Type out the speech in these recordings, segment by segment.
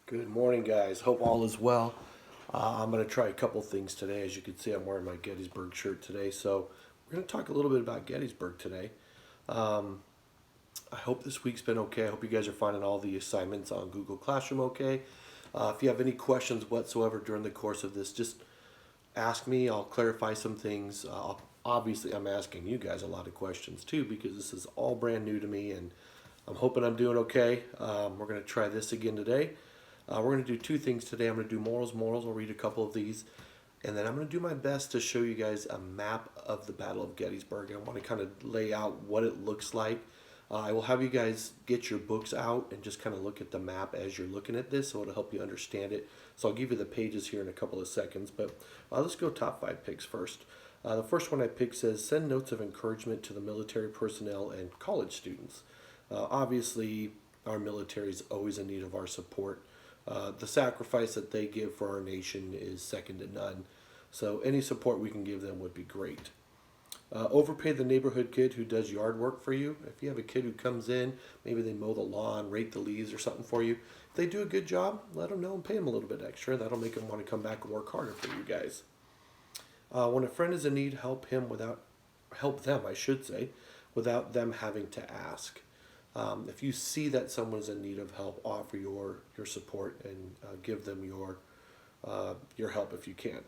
Good morning, guys. Hope all is well. I'm going to try a couple things today. As you can see, I'm wearing my Gettysburg shirt today. So, we're going to talk a little bit about Gettysburg today. Um, I hope this week's been okay. I hope you guys are finding all the assignments on Google Classroom okay. If you have any questions whatsoever during the course of this, just ask me. I'll clarify some things. Obviously, I'm asking you guys a lot of questions too because this is all brand new to me, and I'm hoping I'm doing okay. We're going to try this again today. We're going to do two things today. I'm going to do morals. I'll read a couple of these. And then I'm going to do my best to show you guys a map of the Battle of Gettysburg. I want to kind of lay out what it looks like. I will have you guys get your books out and just kind of look at the map as you're looking at this, so it'll help you understand it. So I'll give you the pages here in a couple of seconds. But let's go top 5 picks first. The first one I picked says, send notes of encouragement to the military personnel and college students. Obviously, our military is always in need of our support. The sacrifice that they give for our nation is second to none. So any support we can give them would be great. Overpay the neighborhood kid who does yard work for you. If you have a kid who comes in, maybe they mow the lawn, rake the leaves or something for you. If they do a good job, let them know and pay them a little bit extra. That'll make them want to come back and work harder for you guys. When a friend is in need, help them, I should say, without them having to ask. If you see that someone's in need of help, offer your support and give them your help if you can.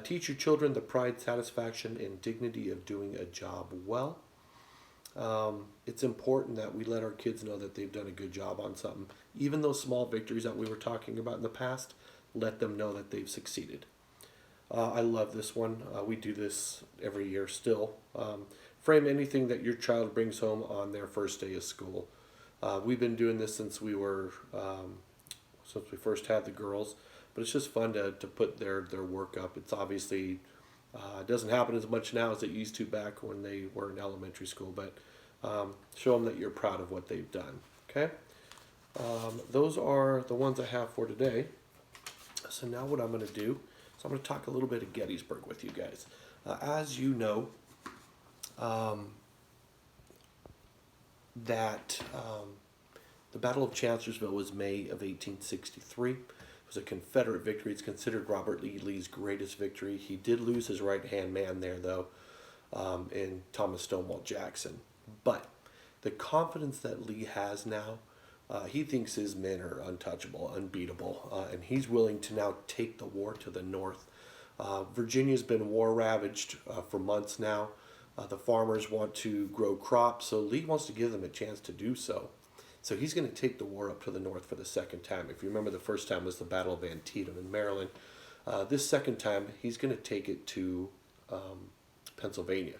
Teach your children the pride, satisfaction, and dignity of doing a job well. It's important that we let our kids know that they've done a good job on something. Even those small victories that we were talking about in the past, let them know that they've succeeded. I love this one. We do this every year still. Frame anything that your child brings home on their first day of school. We've been doing this since we first had the girls, but it's just fun to put their work up. It's obviously it doesn't happen as much now as it used to back when they were in elementary school, but show them that you're proud of what they've done. Okay, those are the ones I have for today. So now what I'm going to do is I'm going to talk a little bit of Gettysburg with you guys. As you know, that the Battle of Chancellorsville was May of 1863. It was a Confederate victory. It's considered Robert E. Lee's greatest victory. He did lose his right-hand man there, though, in Thomas Stonewall Jackson. But the confidence that Lee has now, he thinks his men are untouchable, unbeatable, and he's willing to now take the war to the north. Virginia's been war-ravaged for months now. The farmers want to grow crops, so Lee wants to give them a chance to do so. So he's going to take the war up to the north for the second time. If you remember, the first time was the Battle of Antietam in Maryland. This second time, he's going to take it to Pennsylvania.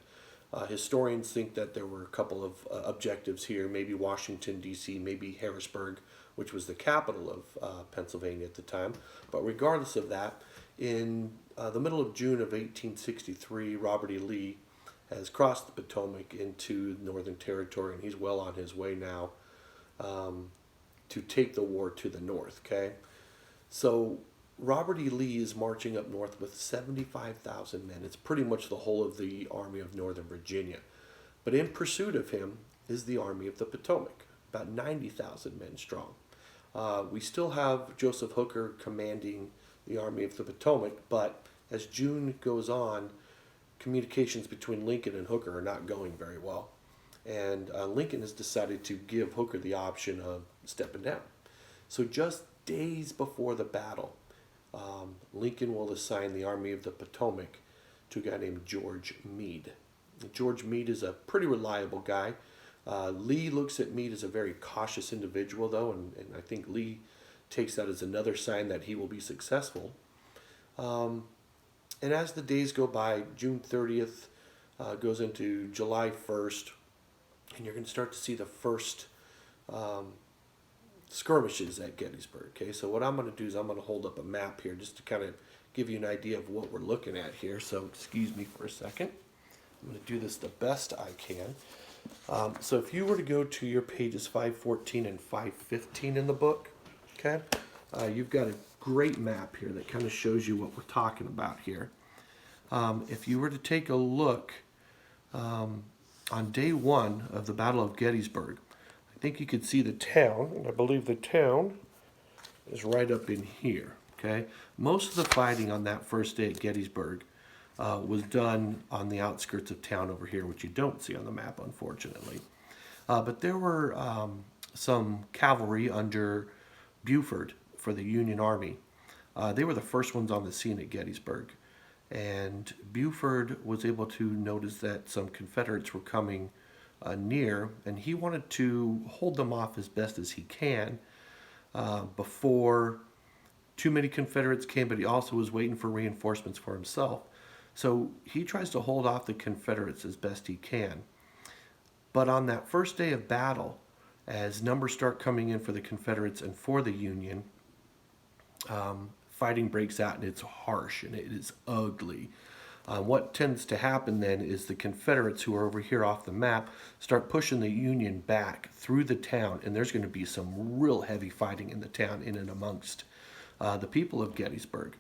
Historians think that there were a couple of objectives here, maybe Washington, D.C., maybe Harrisburg, which was the capital of Pennsylvania at the time. But regardless of that, in the middle of June of 1863, Robert E. Lee has crossed the Potomac into Northern Territory, and he's well on his way now to take the war to the north, okay? So Robert E. Lee is marching up north with 75,000 men. It's pretty much the whole of the Army of Northern Virginia. But in pursuit of him is the Army of the Potomac, about 90,000 men strong. We still have Joseph Hooker commanding the Army of the Potomac, but as June goes on, communications between Lincoln and Hooker are not going very well. And Lincoln has decided to give Hooker the option of stepping down. So just days before the battle, Lincoln will assign the Army of the Potomac to a guy named George Meade. George Meade is a pretty reliable guy. Lee looks at Meade as a very cautious individual, though, and I think Lee takes that as another sign that he will be successful. And as the days go by, June 30th goes into July 1st, and you're going to start to see the first skirmishes at Gettysburg. Okay, so what I'm going to do is I'm going to hold up a map here just to kind of give you an idea of what we're looking at here. So excuse me for a second. I'm going to do this the best I can. So if you were to go to your pages 514 and 515 in the book, okay, you've got a great map here that kind of shows you what we're talking about here. If you were to take a look on day one of the Battle of Gettysburg, I think you could see the town, and I believe the town is right up in here, okay? Most of the fighting on that first day at Gettysburg was done on the outskirts of town over here, which you don't see on the map, unfortunately. But there were some cavalry under Buford for the Union Army. They were the first ones on the scene at Gettysburg. And Buford was able to notice that some Confederates were coming near, and he wanted to hold them off as best as he can before too many Confederates came, but he also was waiting for reinforcements for himself. So he tries to hold off the Confederates as best he can. But on that first day of battle, as numbers start coming in for the Confederates and for the Union, fighting breaks out, and it's harsh and it is ugly. What tends to happen then is the Confederates, who are over here off the map, start pushing the Union back through the town, and there's going to be some real heavy fighting in the town in and amongst the people of Gettysburg.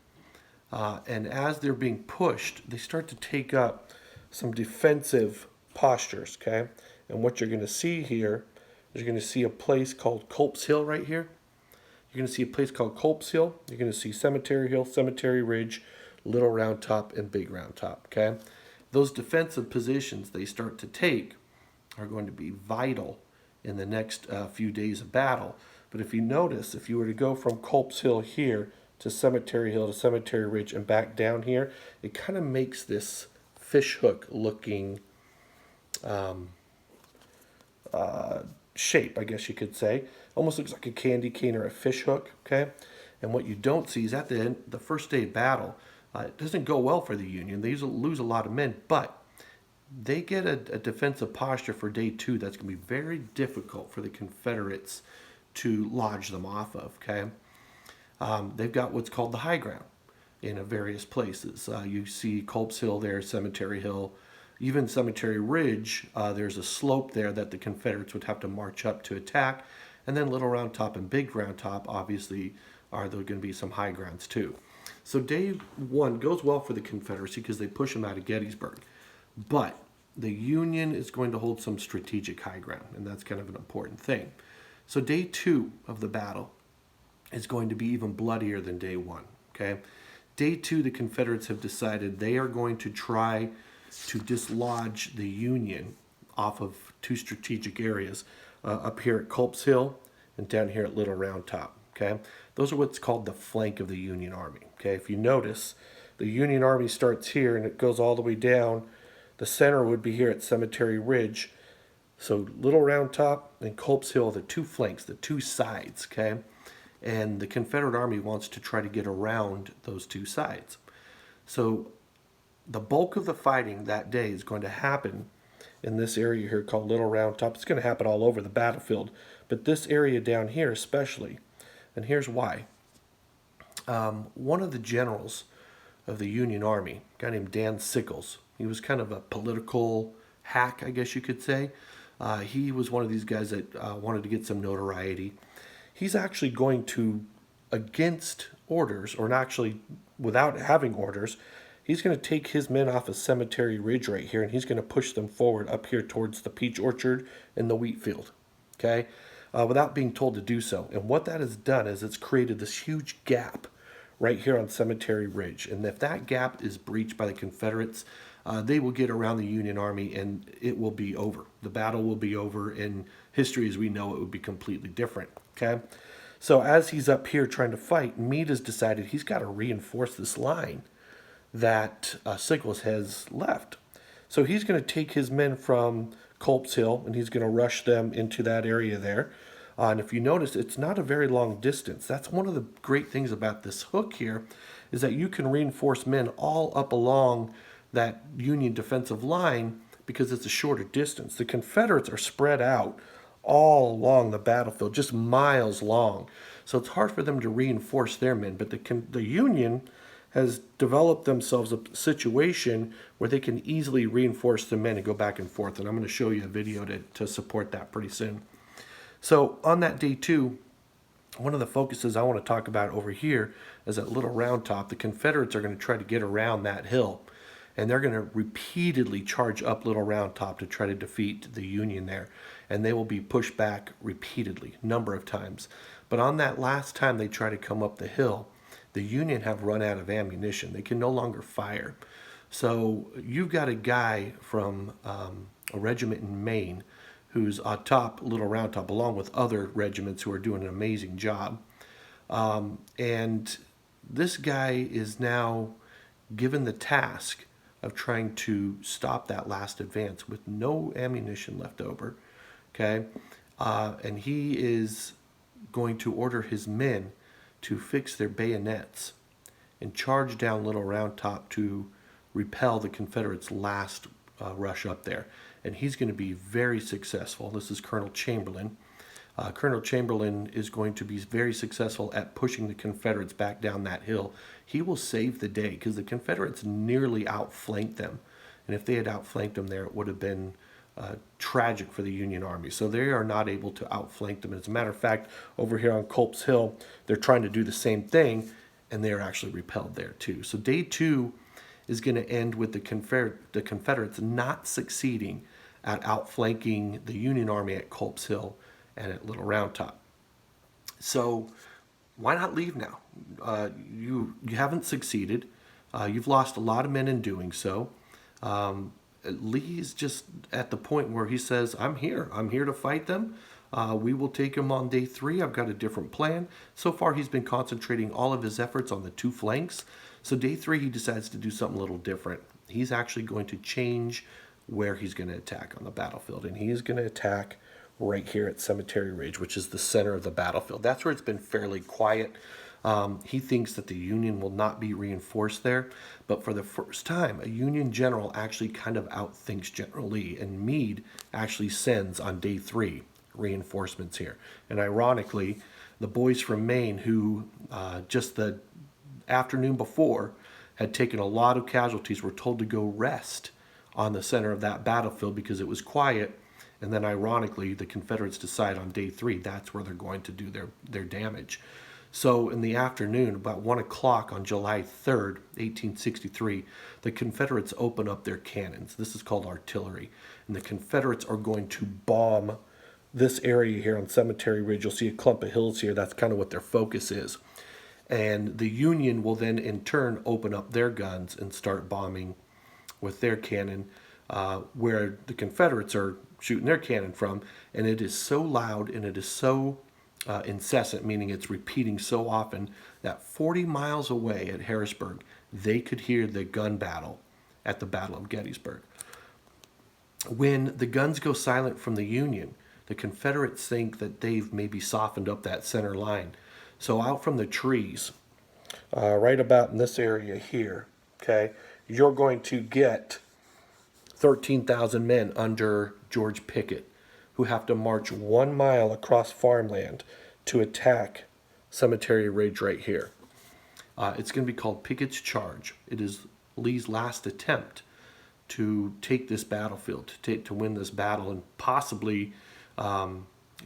And as they're being pushed, they start to take up some defensive postures, okay? And what you're going to see here is you're going to see a place called Culp's Hill right here. You're going to see a place called Culp's Hill. You're going to see Cemetery Hill, Cemetery Ridge, Little Round Top, and Big Round Top, okay? Those defensive positions they start to take are going to be vital in the next few days of battle. But if you notice, if you were to go from Culp's Hill here to Cemetery Hill to Cemetery Ridge and back down here, it kind of makes this fishhook looking shape, I guess you could say. Almost looks like a candy cane or a fish hook, okay? And what you don't see is at the end, the first day of battle, it doesn't go well for the Union. They lose a lot of men, but they get a defensive posture for day 2 that's going to be very difficult for the Confederates to lodge them off of, okay? They've got what's called the high ground in various places. You see Culp's Hill there, Cemetery Hill, even Cemetery Ridge. There's a slope there that the Confederates would have to march up to attack. And then Little Round Top and Big Round Top, obviously, are there going to be some high grounds too. So day 1 goes well for the Confederacy because they push them out of Gettysburg. But the Union is going to hold some strategic high ground, and that's kind of an important thing. So day 2 of the battle is going to be even bloodier than day 1, okay? Day 2, the Confederates have decided they are going to try to dislodge the Union off of 2 strategic areas, up here at Culp's Hill and down here at Little Round Top, okay? Those are what's called the flank of the Union Army, okay? If you notice, the Union Army starts here and it goes all the way down. The center would be here at Cemetery Ridge. So Little Round Top and Culp's Hill, the 2 flanks, the 2 sides, okay? And the Confederate Army wants to try to get around those 2 sides. So the bulk of the fighting that day is going to happen in this area here called Little Round Top. It's going to happen all over the battlefield, but this area down here especially, and here's why. One of the generals of the Union Army, a guy named Dan Sickles, he was kind of a political hack, I guess you could say. He was one of these guys that wanted to get some notoriety. He's actually going to, against orders, or actually without having orders, he's going to take his men off of Cemetery Ridge right here, and he's going to push them forward up here towards the peach orchard and the wheat field, okay, without being told to do so. And what that has done is it's created this huge gap right here on Cemetery Ridge. And if that gap is breached by the Confederates, they will get around the Union Army and it will be over. The battle will be over, and history as we know it would be completely different, okay? So as he's up here trying to fight, Meade has decided he's got to reinforce this line that Sickles has left. So he's going to take his men from Culp's Hill and he's going to rush them into that area there. And if you notice, it's not a very long distance. That's one of the great things about this hook here, is that you can reinforce men all up along that Union defensive line because it's a shorter distance. The Confederates are spread out all along the battlefield, just miles long. So it's hard for them to reinforce their men, but the Union has developed themselves a situation where they can easily reinforce the men and go back and forth. And I'm going to show you a video to support that pretty soon. So on that day 2, one of the focuses I want to talk about over here is at Little Round Top. The Confederates are going to try to get around that hill, and they're going to repeatedly charge up Little Round Top to try to defeat the Union there. And they will be pushed back repeatedly, a number of times. But on that last time they try to come up the hill, the Union have run out of ammunition. They can no longer fire. So you've got a guy from a regiment in Maine who's atop Little Round Top, along with other regiments who are doing an amazing job. And this guy is now given the task of trying to stop that last advance with no ammunition left over. Okay? And he is going to order his men to fix their bayonets and charge down Little Round Top to repel the Confederates' last rush up there. And he's going to be very successful. This is Colonel Chamberlain. Colonel Chamberlain is going to be very successful at pushing the Confederates back down that hill. He will save the day because the Confederates nearly outflanked them. And if they had outflanked them there, it would have been tragic for the Union Army. So they are not able to outflank them. As a matter of fact, over here on Culp's Hill, they're trying to do the same thing, and they're actually repelled there too. So day 2 is going to end with the Confederates not succeeding at outflanking the Union Army at Culp's Hill and at Little Round Top. So why not leave now? You haven't succeeded. You've lost a lot of men in doing so. Lee's just at the point where he says, I'm here to fight them. We will take him on day 3. I've got a different plan. So far, he's been concentrating all of his efforts on the 2 flanks. So day 3, he decides to do something a little different. He's actually going to change where he's going to attack on the battlefield. And he is going to attack right here at Cemetery Ridge, which is the center of the battlefield. That's where it's been fairly quiet. He thinks that the Union will not be reinforced there, but for the first time, a Union general actually kind of outthinks General Lee, and Meade actually sends on day 3 reinforcements here. And ironically, the boys from Maine who just the afternoon before had taken a lot of casualties were told to go rest on the center of that battlefield because it was quiet. And then ironically, the Confederates decide on day 3 that's where they're going to do their damage. So in the afternoon, about 1 o'clock on July 3rd, 1863, the Confederates open up their cannons. This is called artillery. And the Confederates are going to bomb this area here on Cemetery Ridge. You'll see a clump of hills here. That's kind of what their focus is. And the Union will then in turn open up their guns and start bombing with their cannon where the Confederates are shooting their cannon from. And it is so loud and it is so incessant, meaning it's repeating so often that 40 miles away at Harrisburg, they could hear the gun battle at the Battle of Gettysburg. When the guns go silent from the Union, the Confederates think that they've maybe softened up that center line. So out from the trees, right about in this area here, okay, you're going to get 13,000 men under George Pickett, who have to march 1 mile across farmland to attack Cemetery Ridge right here. It's going to be called Pickett's Charge. It is Lee's last attempt to take this battlefield, to win this battle and possibly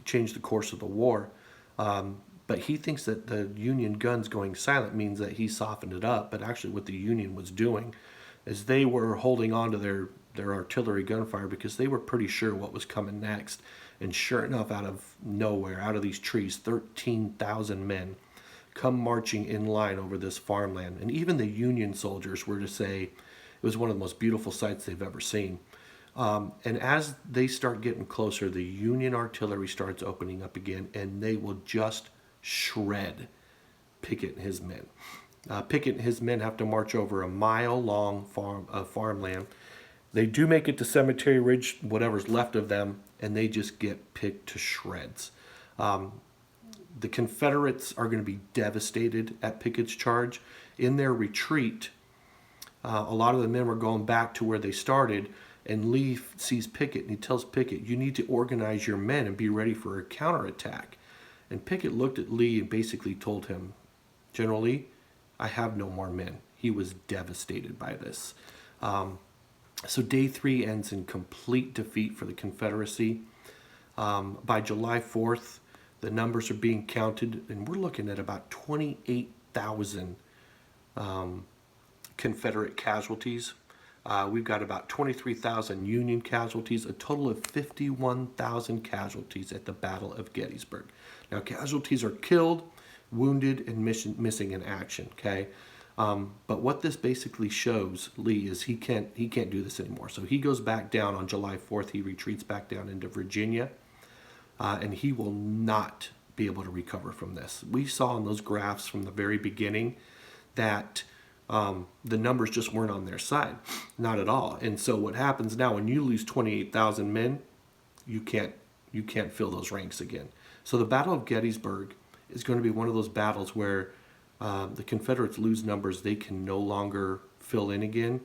change the course of the war. But he thinks that the Union guns going silent means that he softened it up. But actually what the Union was doing is they were holding on to their artillery gunfire because they were pretty sure what was coming next. And sure enough, out of nowhere, out of these trees, 13,000 men come marching in line over this farmland. And even the Union soldiers were to say it was one of the most beautiful sights they've ever seen. And as they start getting closer, the Union artillery starts opening up again, and they will just shred Pickett and his men. Pickett and his men have to march over a mile-long farmland. They do make it to Cemetery Ridge, whatever's left of them, and they just get picked to shreds. The Confederates are going to be devastated at Pickett's charge. In their retreat, a lot of the men were going back to where they started, and Lee sees Pickett, and he tells Pickett, you need to organize your men and be ready for a counterattack. And Pickett looked at Lee and basically told him, General Lee, I have no more men. He was devastated by this. So day 3 ends in complete defeat for the Confederacy. By July 4th, the numbers are being counted, and we're looking at about 28,000 Confederate casualties. We've got about 23,000 Union casualties, a total of 51,000 casualties at the Battle of Gettysburg. Now, casualties are killed, wounded, and missing in action. Okay, but what this basically shows Lee is he can't do this anymore. So he goes back down on July 4th. He retreats back down into Virginia, and he will not be able to recover from this. We saw in those graphs from the very beginning that the numbers just weren't on their side, not at all. And so what happens now when you lose 28,000 men, you can't fill those ranks again. So the Battle of Gettysburg is going to be one of those battles where the Confederates lose numbers they can no longer fill in again,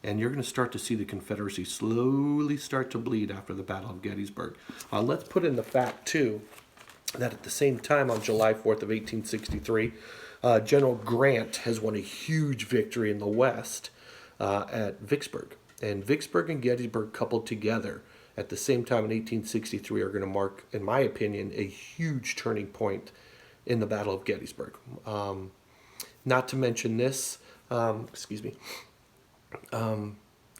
and you're going to start to see the Confederacy slowly start to bleed after the Battle of Gettysburg. Let's put in the fact too that at the same time on July 4th of 1863, General Grant has won a huge victory in the West at Vicksburg. And Vicksburg and Gettysburg coupled together at the same time in 1863 are going to mark, in my opinion, a huge turning point in the Battle of Gettysburg. Not to mention this,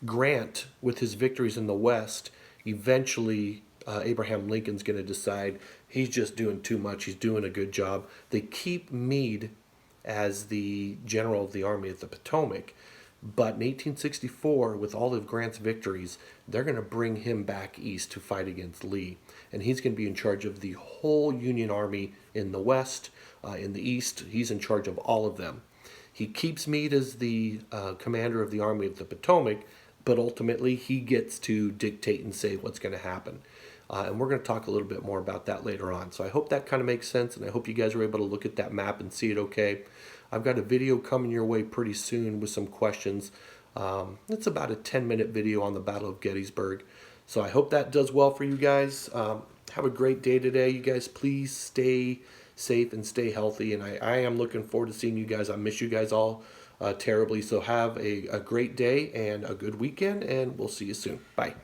Grant, with his victories in the West, eventually Abraham Lincoln's going to decide he's just doing too much. He's doing a good job. They keep Meade as the general of the Army of the Potomac. But in 1864, with all of Grant's victories, they're going to bring him back east to fight against Lee. And he's going to be in charge of the whole Union Army in the West, in the East. He's in charge of all of them. He keeps Meade as the commander of the Army of the Potomac, but ultimately he gets to dictate and say what's going to happen. And we're going to talk a little bit more about that later on. So I hope that kind of makes sense, and I hope you guys are able to look at that map and see it okay. I've got a video coming your way pretty soon with some questions. It's about a 10-minute video on the Battle of Gettysburg. So I hope that does well for you guys. Have a great day today. You guys, please stay safe and stay healthy. And I am looking forward to seeing you guys. I miss you guys all terribly. So have a great day and a good weekend, and we'll see you soon. Bye.